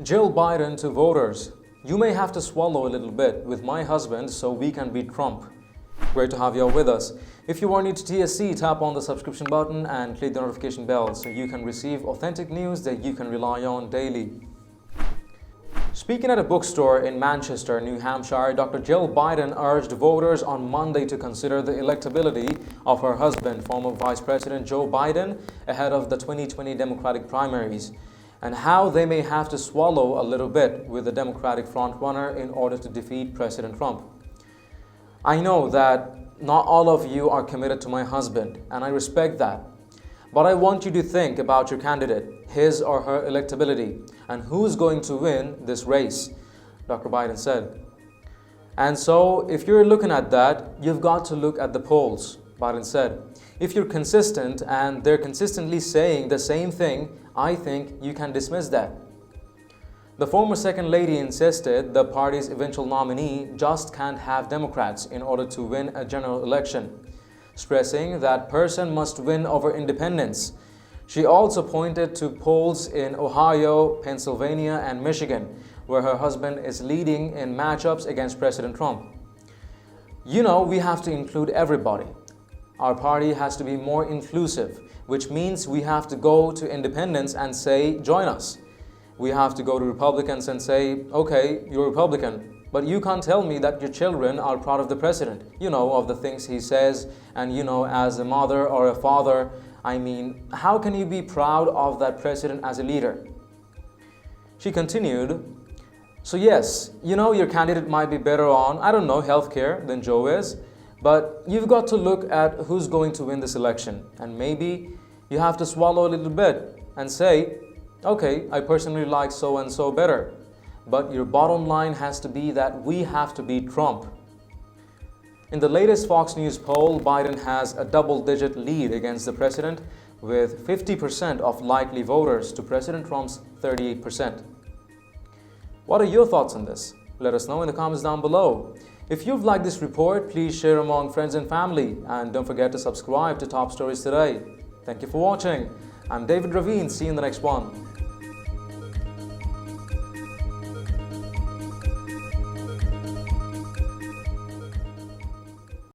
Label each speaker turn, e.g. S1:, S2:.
S1: Jill Biden to voters. You may have to swallow a little bit with my husband so we can beat Trump. Great to have you all with us. If you are new to TSC, tap on the subscription button and click the notification bell so you can receive authentic news that you can rely on daily. Speaking at a bookstore in Manchester, New Hampshire, Dr. Jill Biden urged voters on Monday to consider the electability of her husband, former Vice President Joe Biden, ahead of the 2020 Democratic primaries, and how they may have to swallow a little bit with the Democratic frontrunner in order to defeat President Trump. I know that not all of you are committed to my husband, and I respect that. But I want you to think about your candidate, his or her electability, and who's going to win this race, Dr. Biden said. And so, if you're looking at that, you've got to look at the polls, Biden said. If you're consistent and they're consistently saying the same thing, I think you can dismiss that. The former Second Lady insisted the party's eventual nominee just can't have Democrats in order to win a general election, stressing that person must win over independents. She also pointed to polls in Ohio, Pennsylvania, and Michigan, where her husband is leading in matchups against President Trump. You know, we have to include everybody. Our party has to be more inclusive, which means we have to go to independents and say, join us. We have to go to Republicans and say, okay, you're Republican, but you can't tell me that your children are proud of the president, of the things he says, and as a mother or a father, I mean, how can you be proud of that president as a leader? She continued, so yes, your candidate might be better on, healthcare than Joe is, but you've got to look at who's going to win this election, and maybe you have to swallow a little bit and say, okay, I personally like so-and-so better. But your bottom line has to be that we have to beat Trump. In the latest Fox News poll, Biden has a double-digit lead against the president with 50% of likely voters to President Trump's 38%. What are your thoughts on this? Let us know in the comments down below. If you've liked this report, please share among friends and family, and don't forget to subscribe to Top Stories Today. Thank you for watching. I'm David Ravine. See you in the next one.